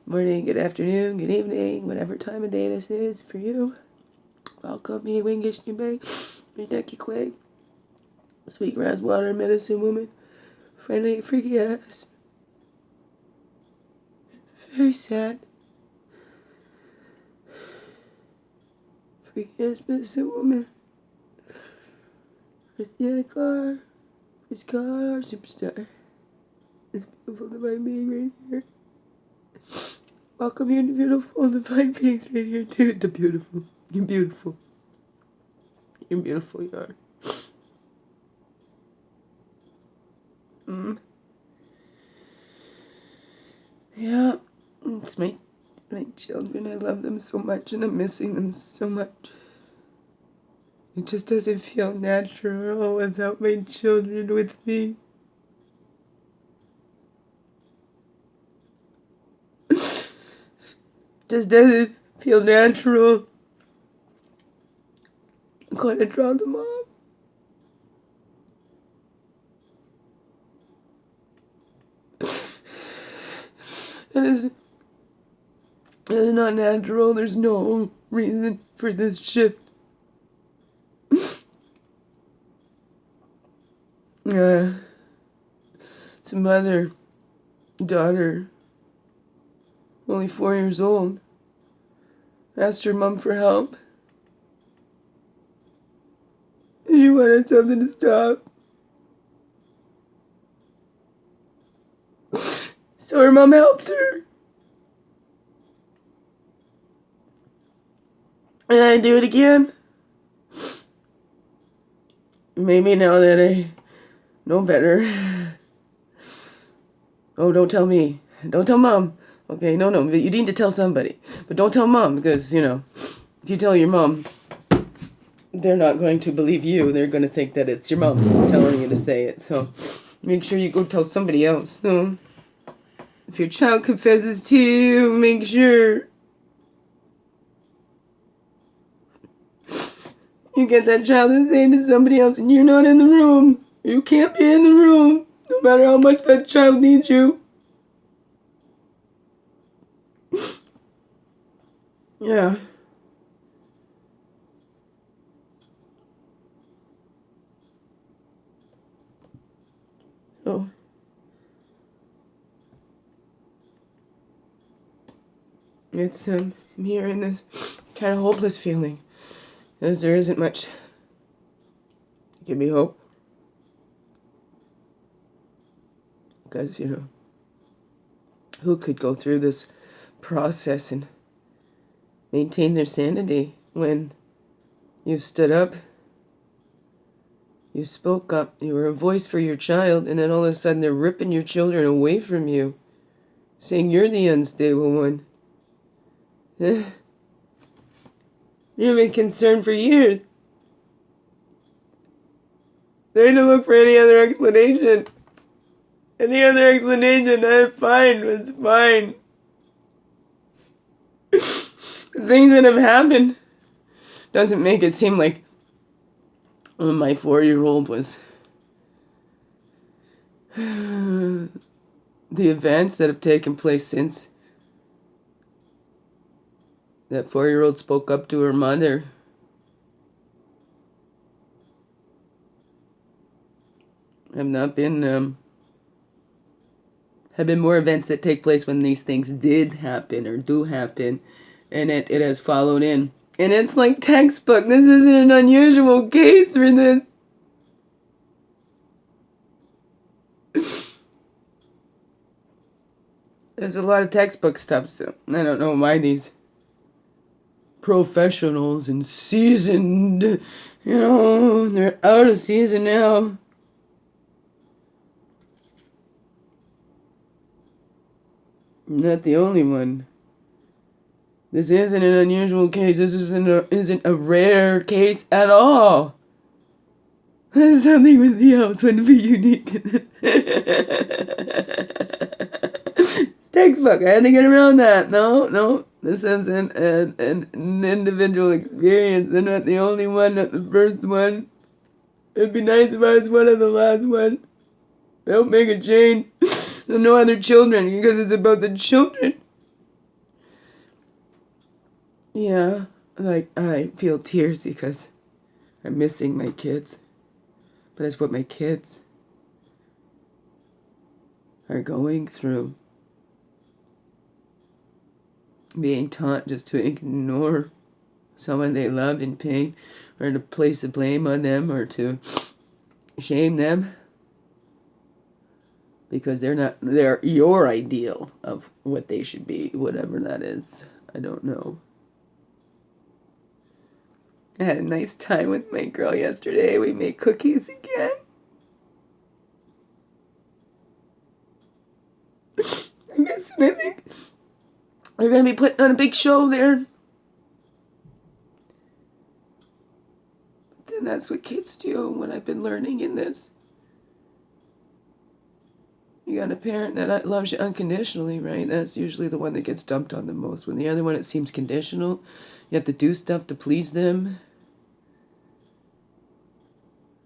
morning, good afternoon, good evening, whatever time of day this is for you. Welcome me, Wingish Nube, Rideki Quay, sweet grass water medicine woman, friendly freaky ass. Very sad. Freaky ass medicine woman. Christiana Carr. Chris Carr, superstar. This beautiful divine being right here. Welcome you to beautiful divine beings right here too. The beautiful. You're beautiful. You're beautiful, you are. Yeah. It's my children. I love them so much and I'm missing them so much. It just doesn't feel natural without my children with me. Just doesn't feel natural. I'm going to draw them off. It is not natural. There's no reason for this shift. It's a mother, daughter, only 4 years old. Asked her mom for help. She wanted something to stop. So her mom helped her. And I do it again. Maybe now that I know better. Oh, don't tell me. Don't tell mom. Okay, no, but you need to tell somebody. But don't tell mom because, if you tell your mom, they're not going to believe you. They're going to think that it's your mom telling you to say it. So make sure you go tell somebody else. So if your child confesses to you, make sure you get that child to say to somebody else and you're not in the room. You can't be in the room, no matter how much that child needs you. Yeah. So it's I'm here in this kind of hopeless feeling. Because there isn't much to give me hope. Because, who could go through this process and maintain their sanity when you stood up, you spoke up, you were a voice for your child, and then all of a sudden they're ripping your children away from you, saying you're the unstable one. You've been concerned for years. Trying to look for any other explanation. Any other explanation, I'm fine, it's fine. The things that have happened doesn't make it seem like my 4-year-old was the events that have taken place since that 4-year-old spoke up to her mother. Have been more events that take place when these things did happen or do happen, and it has followed in. And it's like textbook. This isn't an unusual case for this. There's a lot of textbook stuff, so I don't know why these professionals and seasoned, they're out of season now. I'm not the only one. This isn't an unusual case. This isn't a rare case at all. Something with the house wouldn't be unique. It's textbook. I had to get around that. No. This isn't an individual experience. I'm not the only one, not the first one. It'd be nice if I was one of the last ones. Don't make a change. There's no other children because it's about the children. Yeah, like I feel tears because I'm missing my kids. But it's what my kids are going through. Being taught just to ignore someone they love in pain, or to place the blame on them, or to shame them because they're your ideal of what they should be, whatever that is. I don't know. I had a nice time with my girl yesterday. We made cookies again. I think they're going to be putting on a big show there. And that's what kids do, what I've been learning in this. You got a parent that loves you unconditionally, right? That's usually the one that gets dumped on the most. When the other one, it seems conditional. You have to do stuff to please them.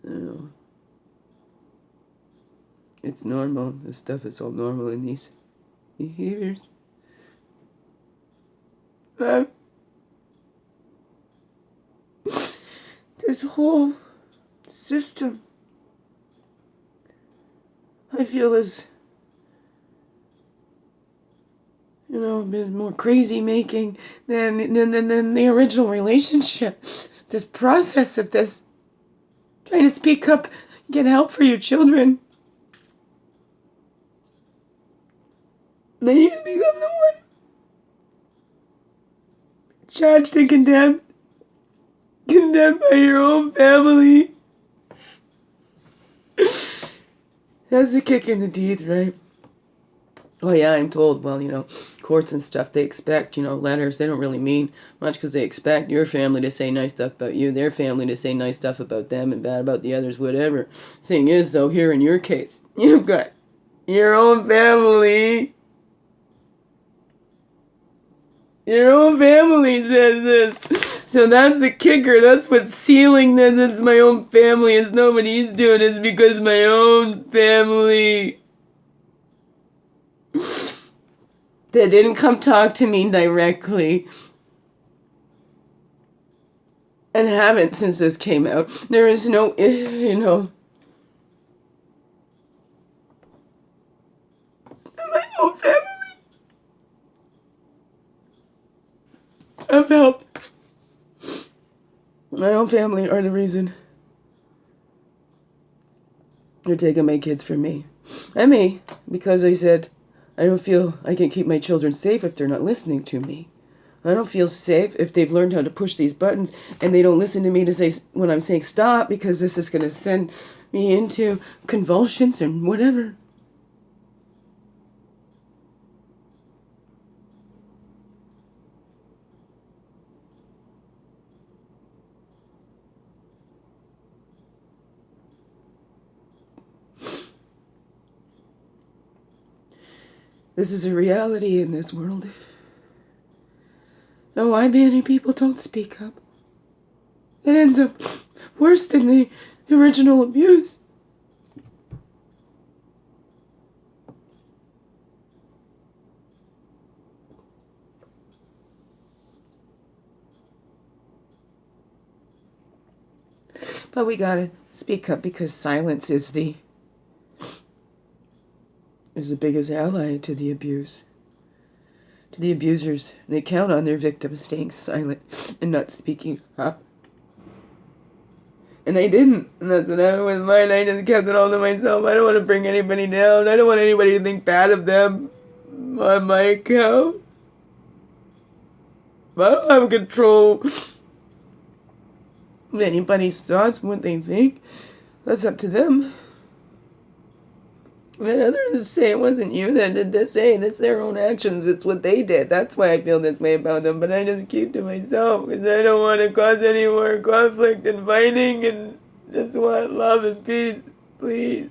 I don't know. It's normal. This stuff is all normal in these behaviors. This whole system, I feel, is, been more crazy making than the original relationship. This process of this, trying to speak up, get help for your children. Then you become the one judged and condemned by your own family. That's the kick in the teeth, right? Oh yeah, I'm told, well, courts and stuff, they expect, letters. They don't really mean much because they expect your family to say nice stuff about you, their family to say nice stuff about them and bad about the others, whatever. Thing is, though, here in your case, you've got your own family. Your own family says this. So that's the kicker. That's what's sealing this. It's my own family. It's nobody's doing it. It's because my own family. They didn't come talk to me directly. And haven't since this came out. There is no, my own family. I've helped. My own family are the reason they're taking my kids from me. And me, because I said, I don't feel I can keep my children safe if they're not listening to me. I don't feel safe if they've learned how to push these buttons and they don't listen to me to say when I'm saying stop, because this is going to send me into convulsions and whatever. This is a reality in this world. Now, why many people don't speak up? It ends up worse than the original abuse. But we gotta speak up because silence is the biggest ally to the abuse. To the abusers. They count on their victims staying silent and not speaking up. And I didn't. And that's what happened with mine. I just kept it all to myself. I don't want to bring anybody down. I don't want anybody to think bad of them on my account. I don't have control of anybody's thoughts, what they think. That's up to them. And others say it wasn't you that did this. Say it's their own actions. It's what they did. That's why I feel this way about them. But I just keep to myself because I don't want to cause any more conflict and fighting, and just want love and peace, please.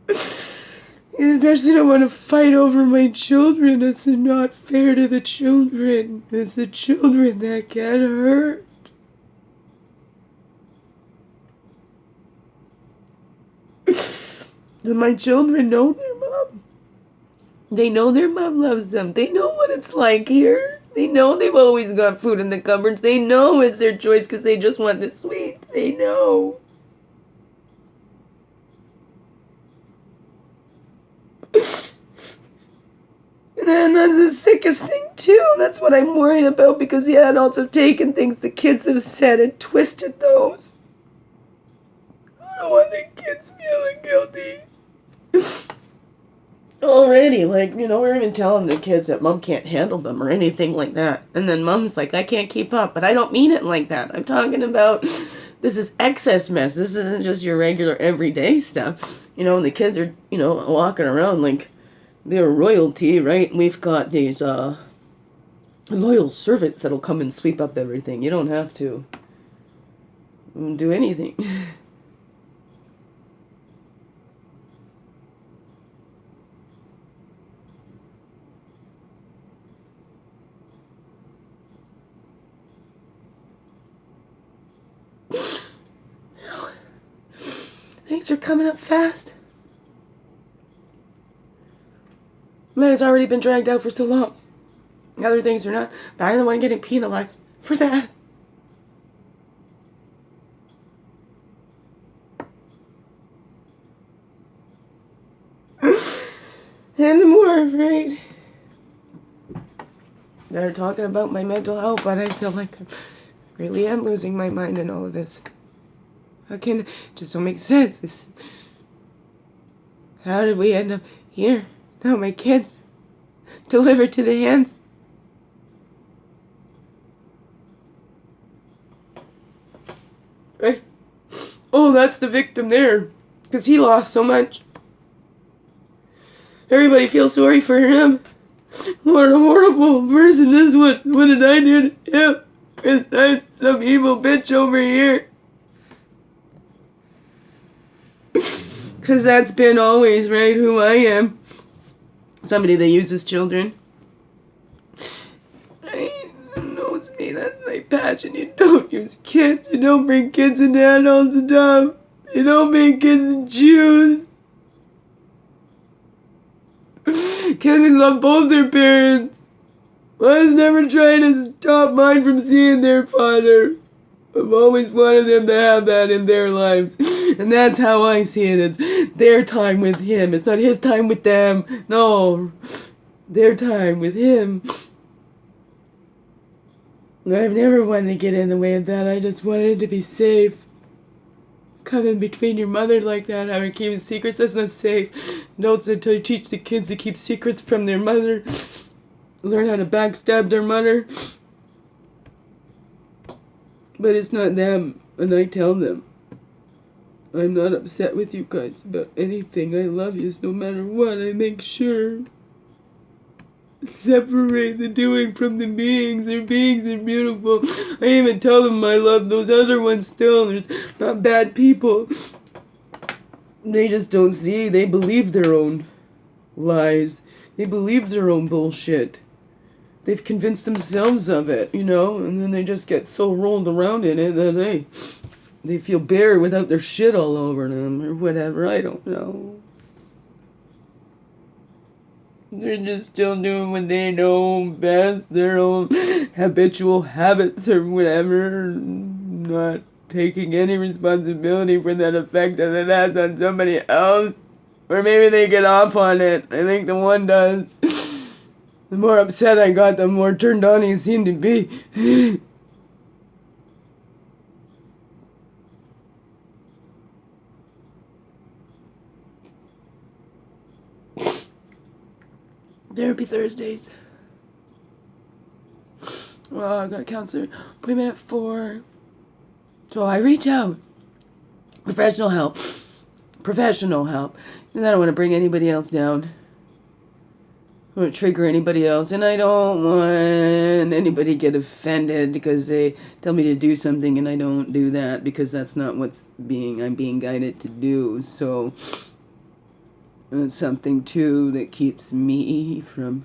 Especially don't want to fight over my children. It's not fair to the children. It's the children that get hurt. And my children know their mom. They know their mom loves them. They know what it's like here. They know they've always got food in the cupboards. They know it's their choice because they just want the sweets. They know. And then that's the sickest thing too. That's what I'm worried about, because the adults have taken things the kids have said and twisted those. I don't want the kids feeling guilty. Already, like, we're even telling the kids that mom can't handle them or anything like that. And then mom's like, I can't keep up. But I don't mean it like that. I'm talking about, this is excess mess. This isn't just your regular everyday stuff. And the kids are, walking around like they're royalty, right? We've got these loyal servants that'll come and sweep up everything. You don't have to do anything. Things are coming up fast. Man's already been dragged out for so long. Other things are not. But I'm the one getting penalized for that. And the more, right? They're talking about my mental health, but I feel like I really am losing my mind in all of this. How can it just don't make sense? How did we end up here? Now my kids delivered to the hands. Right? Oh, that's the victim there, because he lost so much. Everybody feels sorry for him. What a horrible person this one. What did I do to him? I'm some evil bitch over here. Because that's been always, right, who I am. Somebody that uses children. I know it's me, that's my passion. You don't use kids. You don't bring kids into adult stuff. You don't make kids Jews. Kids love both their parents. I was never trying to stop mine from seeing their father. I've always wanted them to have that in their lives. And that's how I see it. It's their time with him. It's not his time with them. No. Their time with him. I've never wanted to get in the way of that. I just wanted to be safe. Coming between your mother like that, having keeping secrets, that's not safe. Notes that teach the kids to keep secrets from their mother. Learn how to backstab their mother. But it's not them, and I tell them. I'm not upset with you guys about anything. I love you no matter what. I make sure. Separate the doing from the beings. Their beings are beautiful. I even tell them I love those other ones still. They're not bad people. They just don't see. They believe their own lies. They believe their own bullshit. They've convinced themselves of it, and then they just get so rolled around in it that they feel bare without their shit all over them or whatever. I don't know. They're just still doing what they know best, their own habitual habits or whatever, not taking any responsibility for that effect that it has on somebody else. Or maybe they get off on it. I think the one does. The more upset I got, the more turned on he seemed to be. Therapy Thursdays. Well, I got a counselor appointment at 4. So I reach out. Professional help. Professional help. And I don't want to bring anybody else down. I don't trigger anybody else, and I don't want anybody to get offended because they tell me to do something and I don't do that, because that's not what's I'm being guided to do. So it's something too that keeps me from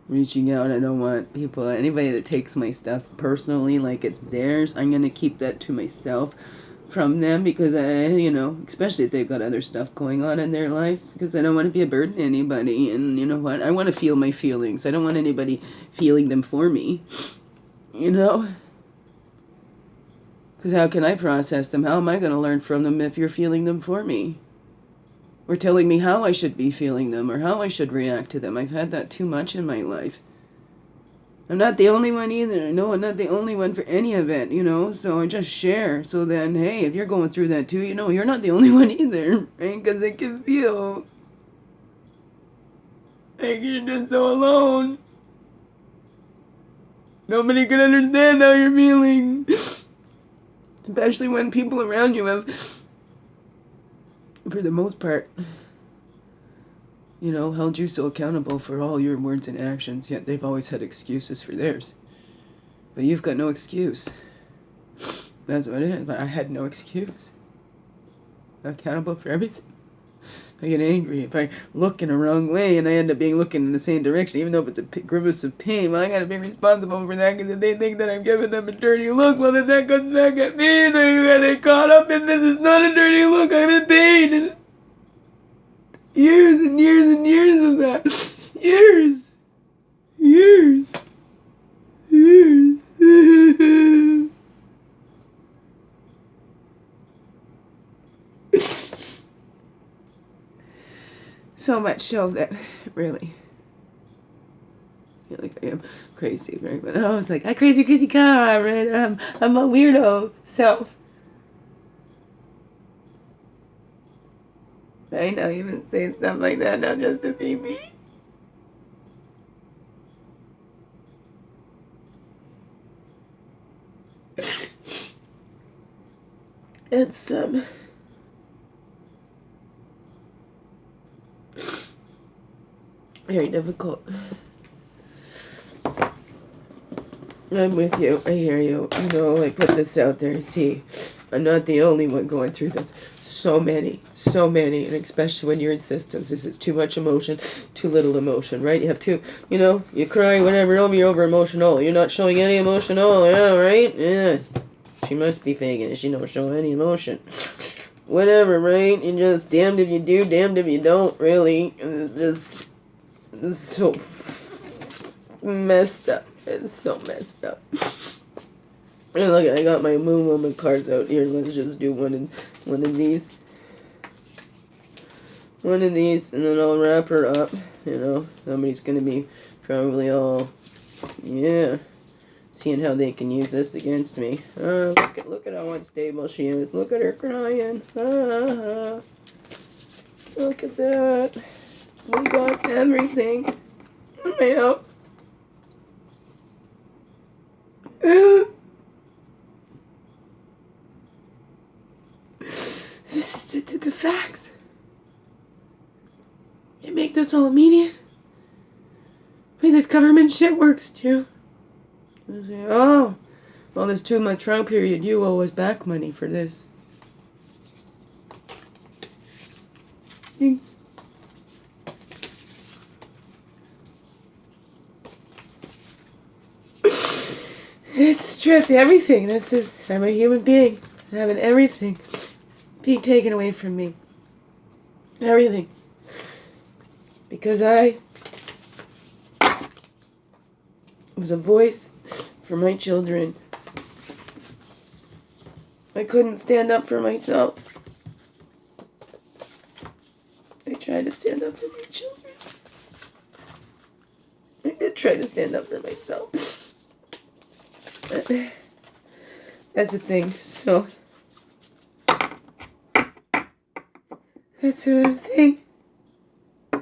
reaching out. I don't want anybody that takes my stuff personally like it's theirs. I'm going to keep that to myself. from them because you know, especially if they've got other stuff going on in their lives, because I don't want to be a burden to anybody. And you know what? I want to feel my feelings. I don't want anybody feeling them for me, you know? Because how can I process them? How am I going to learn from them if you're feeling them for me? Or telling me how I should be feeling them or how I should react to them. I've had that too much in my life. I'm not the only one either. No, I'm not the only one for any event, you know, so I just share. So then, hey, if you're going through that too, you know, you're not the only one either, right? Because it can feel like you're just so alone. Nobody can understand how you're feeling. Especially when people around you have, for the most part, you know, held you so accountable for all your words and actions, yet they've always had excuses for theirs. But you've got no excuse. That's what it is. But I had no excuse. I'm accountable for everything. I get angry if I look in a wrong way and I end up being looking in the same direction, even though if it's a grimace of pain. Well, I gotta be responsible for that because if they think that I'm giving them a dirty look, well, then that comes back at me and I get caught up in this. It's not a dirty look. I'm in pain. And years and years and years of that. Years. Years. Years. So much so that, really, I feel like I am crazy, right? But I was like, I crazy car, right? I'm a weirdo self. Right? Now even saying stuff like that now just to be me. It's, very difficult. I'm with you. I hear you. You know, I put this out there. See, I'm not the only one going through this. So many. And especially when you're in systems. This is too much emotion, too little emotion, right? You have too, you know, you cry, whatever, you're over emotional. You're not showing any emotion at all, yeah, right? Yeah. She must be faking it. She don't show any emotion. Whatever, right? You just damned if you do, damned if you don't, really. It's just... It's so messed up. It's so messed up. And look, I got my Moon Woman cards out here. Let's just do one of these. One of these, and then I'll wrap her up. You know, somebody's gonna be probably all, yeah, seeing how they can use this against me. Look at how unstable she is. Look at her crying. Look at that. We got everything in my house. This is the facts. You make this all immediate. Wait, this government shit works too. Oh, well, this 2 month trial period, you owe us back money for this. Thanks. It's stripped everything. I'm a human being. Having everything being taken away from me. Everything. Because I was a voice for my children. I couldn't stand up for myself. I tried to stand up for my children. I did try to stand up for myself. But that's the thing, so that's the thing. They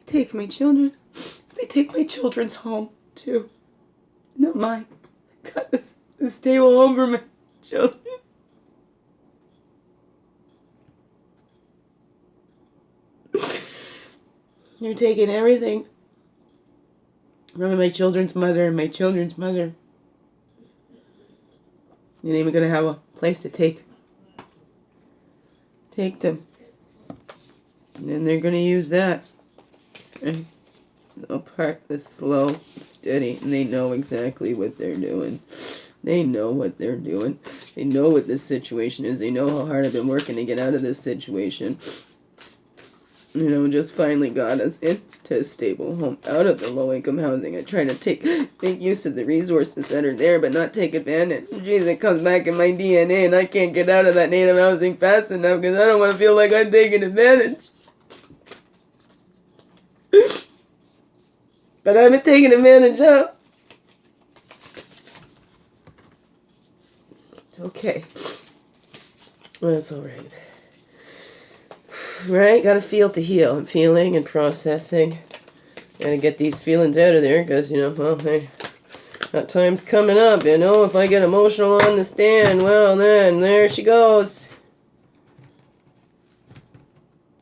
take my children. They take my children's home, too. Not mine. I got this stable home for my children. You're taking everything from my children's mother and my children's mother. You're not even going to have a place to take them. And then they're going to use that. Right? They'll part this slow, steady, and they know exactly what they're doing. They know what they're doing. They know what this situation is. They know how hard I've been working to get out of this situation. You know, just finally got us into a stable home, out of the low-income housing. I try to make use of the resources that are there, but not take advantage. Jeez, it comes back in my DNA, and I can't get out of that native housing fast enough because I don't want to feel like I'm taking advantage. But I've been taking advantage of. Okay. Well, that's all right. Right? Gotta feel to heal. I'm feeling and processing. Gotta get these feelings out of there because, you know, well, hey, that time's coming up, you know. If I get emotional on the stand, well, then, there she goes.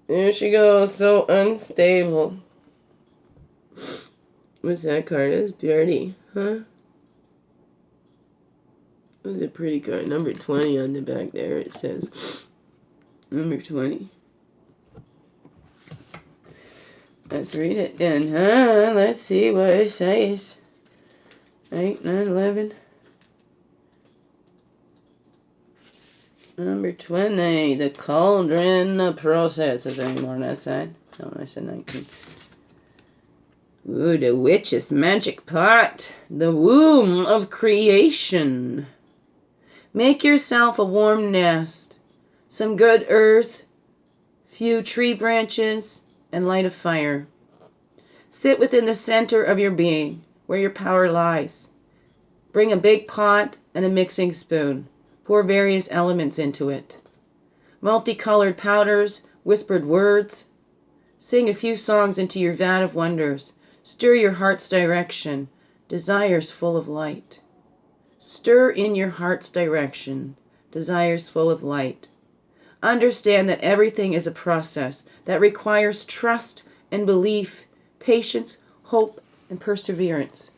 There she goes, so unstable. What's that card? It's pretty, huh? It was a pretty card. Number 20 on the back there, it says. Number 20. Let's read it then, huh? Let's see what it says. 8, 9, 11. Number 20. The cauldron process. Is there any more on that side? No, I said 19. Ooh, the witch's magic pot. The womb of creation. Make yourself a warm nest. Some good earth. Few tree branches. And light a fire. Sit within the center of your being, where your power lies. Bring a big pot and a mixing spoon. Pour various elements into it. Multicolored powders, whispered words. Sing a few songs into your vat of wonders. Stir your heart's direction, desires full of light. Stir in your heart's direction, desires full of light. Understand that everything is a process that requires trust and belief, patience, hope, and perseverance.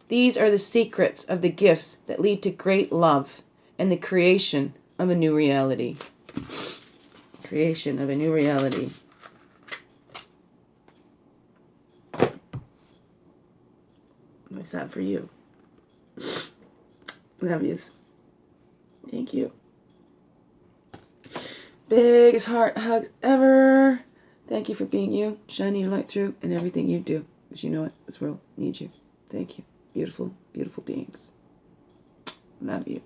These are the secrets of the gifts that lead to great love and the creation of a new reality. Creation of a new reality. What's that for you? Love yous. Thank you. Biggest heart hugs ever. Thank you for being you, shining your light through in everything you do. Because you know what? This world needs you. Thank you. Beautiful, beautiful beings. Love you.